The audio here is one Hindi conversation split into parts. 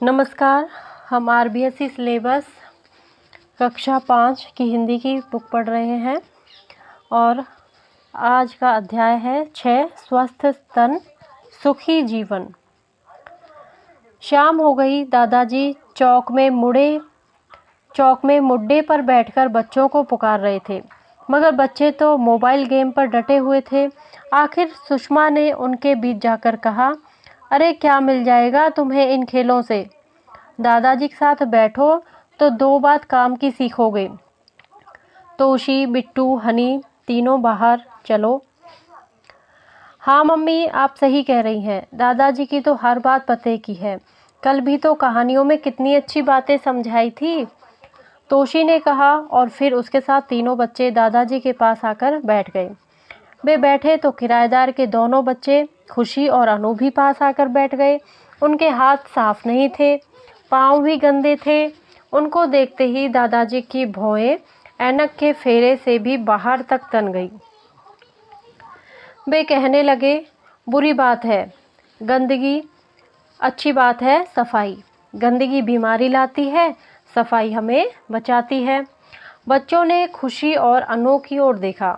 नमस्कार। हम आरबीएसई सिलेबस कक्षा 5 की हिंदी की बुक पढ़ रहे हैं और आज का अध्याय है 6 स्वस्थ तन सुखी जीवन। शाम हो गई। दादाजी चौक में मुड्डे पर बैठकर बच्चों को पुकार रहे थे, मगर बच्चे तो मोबाइल गेम पर डटे हुए थे। आखिर सुषमा ने उनके बीच जाकर कहा, अरे क्या मिल जाएगा तुम्हें इन खेलों से? दादाजी के साथ बैठो तो 2 बात काम की सीखोगे। तोशी, बिट्टू, हनी तीनों बाहर चलो। हाँ मम्मी, आप सही कह रही हैं। दादाजी की तो हर बात पते की है। कल भी तो कहानियों में कितनी अच्छी बातें समझाई थी, तोशी ने कहा। और फिर उसके साथ तीनों बच्चे दादाजी के पास आकर बैठ गए। वे बैठे तो किराएदार के दोनों बच्चे खुशी और अनु भी पास आकर बैठ गए। उनके हाथ साफ नहीं थे, पाँव भी गंदे थे। उनको देखते ही दादाजी की भौहें ऐनक के फेरे से भी बाहर तक तन गई। वे कहने लगे, बुरी बात है गंदगी, अच्छी बात है सफाई। गंदगी बीमारी लाती है, सफाई हमें बचाती है। बच्चों ने खुशी और अनु की ओर देखा।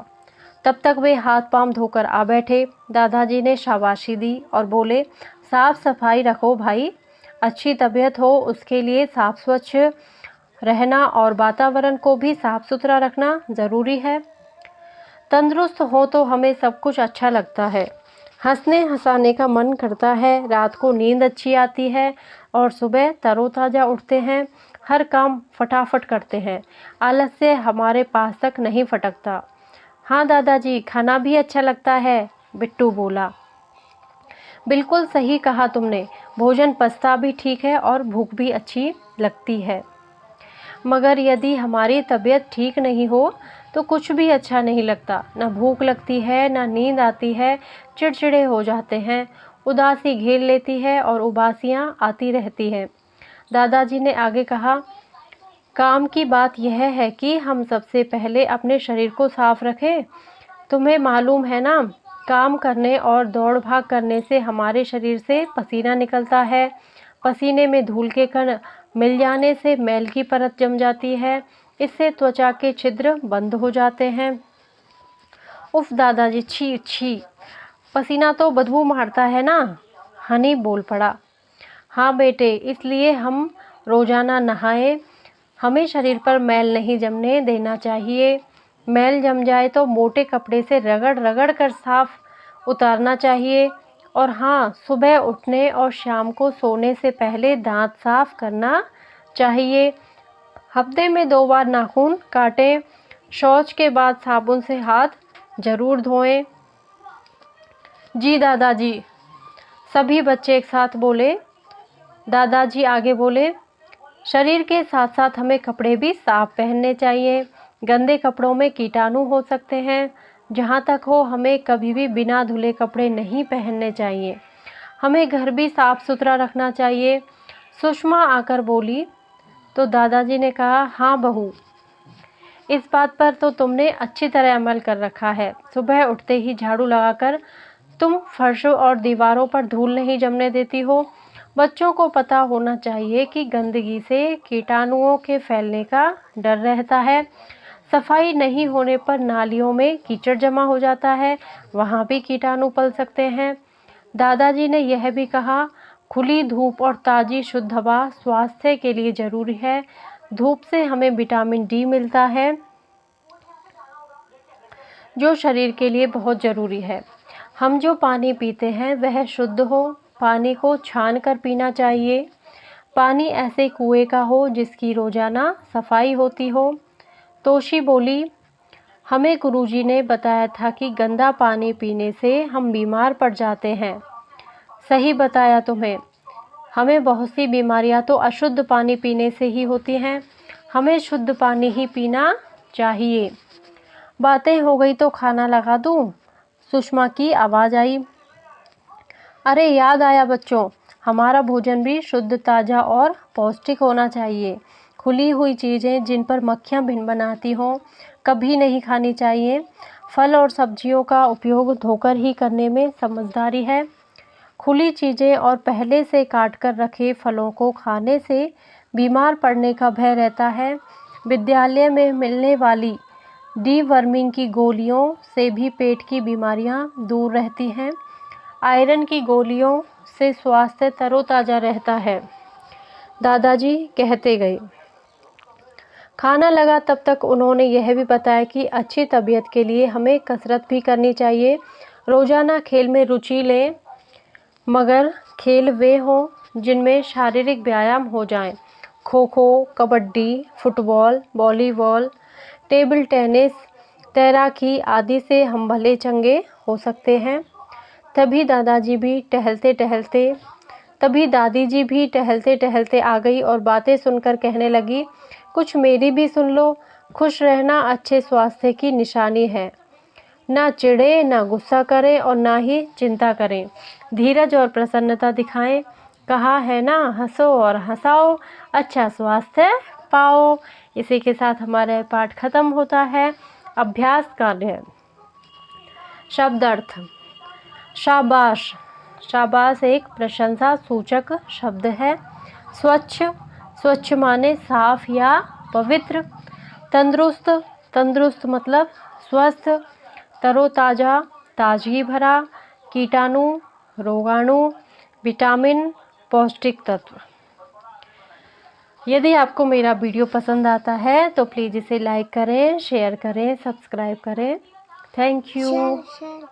तब तक वे हाथ पांव धोकर आ बैठे। दादाजी ने शाबाशी दी और बोले, साफ सफाई रखो भाई। अच्छी तबीयत हो उसके लिए साफ स्वच्छ रहना और वातावरण को भी साफ सुथरा रखना ज़रूरी है। तंदुरुस्त हो तो हमें सब कुछ अच्छा लगता है, हंसने हंसाने का मन करता है, रात को नींद अच्छी आती है और सुबह तरोताज़ा उठते हैं। हर काम फटाफट करते हैं, आलस से हमारे पास तक नहीं फटकता। हाँ दादाजी, खाना भी अच्छा लगता है, बिट्टू बोला। बिल्कुल सही कहा तुमने, भोजन पचता भी ठीक है और भूख भी अच्छी लगती है। मगर यदि हमारी तबीयत ठीक नहीं हो तो कुछ भी अच्छा नहीं लगता। ना भूख लगती है, ना नींद आती है, चिड़चिड़े हो जाते हैं, उदासी घेर लेती है और उबासियाँ आती रहती हैं। दादाजी ने आगे कहा, काम की बात यह है कि हम सबसे पहले अपने शरीर को साफ रखें। तुम्हें मालूम है ना, काम करने और दौड़ भाग करने से हमारे शरीर से पसीना निकलता है। पसीने में धूल के कण मिल जाने से मैल की परत जम जाती है। इससे त्वचा के छिद्र बंद हो जाते हैं। उफ दादाजी, छी छी, पसीना तो बदबू मारता है ना, हनी बोल पड़ा। हाँ बेटे, इसलिए हम रोजाना नहाएं। हमें शरीर पर मैल नहीं जमने देना चाहिए। मैल जम जाए तो मोटे कपड़े से रगड़ रगड़ कर साफ उतारना चाहिए। और हाँ, सुबह उठने और शाम को सोने से पहले दांत साफ करना चाहिए। हफ्ते में 2 बार नाखून काटें। शौच के बाद साबुन से हाथ जरूर धोएं। जी दादाजी, सभी बच्चे एक साथ बोले। दादाजी आगे बोले, शरीर के साथ साथ हमें कपड़े भी साफ पहनने चाहिए। गंदे कपड़ों में कीटाणु हो सकते हैं। जहाँ तक हो हमें कभी भी बिना धुले कपड़े नहीं पहनने चाहिए। हमें घर भी साफ सुथरा रखना चाहिए। सुषमा आकर बोली तो दादाजी ने कहा, हाँ बहू, इस बात पर तो तुमने अच्छी तरह अमल कर रखा है। सुबह उठते ही झाड़ू लगाकर तुम फर्शों और दीवारों पर धूल नहीं जमने देती हो। बच्चों को पता होना चाहिए कि गंदगी से कीटाणुओं के फैलने का डर रहता है। सफाई नहीं होने पर नालियों में कीचड़ जमा हो जाता है, वहाँ भी कीटाणु पल सकते हैं। दादाजी ने यह भी कहा, खुली धूप और ताज़ी शुद्ध हवा स्वास्थ्य के लिए ज़रूरी है। धूप से हमें विटामिन डी मिलता है, जो शरीर के लिए बहुत ज़रूरी है। हम जो पानी पीते हैं वह शुद्ध हो। पानी को छान कर पीना चाहिए। पानी ऐसे कुएं का हो जिसकी रोज़ाना सफाई होती हो। तोशी बोली, हमें गुरुजी ने बताया था कि गंदा पानी पीने से हम बीमार पड़ जाते हैं। सही बताया तुम्हें। हमें बहुत सी बीमारियां तो अशुद्ध पानी पीने से ही होती हैं। हमें शुद्ध पानी ही पीना चाहिए। बातें हो गई तो खाना लगा दूं? सुषमा की आवाज़ आई। अरे याद आया बच्चों, हमारा भोजन भी शुद्ध, ताज़ा और पौष्टिक होना चाहिए। खुली हुई चीज़ें जिन पर मक्खियाँ भिन बनाती हों कभी नहीं खानी चाहिए। फल और सब्जियों का उपयोग धोकर ही करने में समझदारी है। खुली चीज़ें और पहले से काट कर रखे फलों को खाने से बीमार पड़ने का भय रहता है। विद्यालय में मिलने वाली डीवर्मिंग की गोलियों से भी पेट की बीमारियां दूर रहती हैं। आयरन की गोलियों से स्वास्थ्य तरोताज़ा रहता है। दादाजी कहते गए। खाना लगा तब तक उन्होंने यह भी बताया कि अच्छी तबीयत के लिए हमें कसरत भी करनी चाहिए। रोज़ाना खेल में रुचि लें, मगर खेल वे हों जिनमें शारीरिक व्यायाम हो जाएं। Kho kho, kabaddi, football, volleyball, table tennis, तैराकी आदि से हम भले चंगे हो सकते हैं। तभी दादी जी भी टहलते टहलते आ गई और बातें सुनकर कहने लगी, कुछ मेरी भी सुन लो। खुश रहना अच्छे स्वास्थ्य की निशानी है। ना चिढ़े, ना गुस्सा करें और ना ही चिंता करें। धीरज और प्रसन्नता दिखाएं। कहा है ना, हंसो और हंसाओ, अच्छा स्वास्थ्य पाओ। इसी के साथ हमारा पाठ खत्म होता है। अभ्यास कार्य। शब्द अर्थ। शाबाश। शाबाश एक प्रशंसा सूचक शब्द है। स्वच्छ। स्वच्छ माने साफ या पवित्र। तंदुरुस्त। तंदुरुस्त मतलब स्वस्थ। तरोताज़ा, ताजगी भरा। कीटाणु, रोगाणु, विटामिन, पौष्टिक तत्व। यदि आपको मेरा वीडियो पसंद आता है तो प्लीज़ इसे लाइक करें, शेयर करें, सब्सक्राइब करें। Thank you.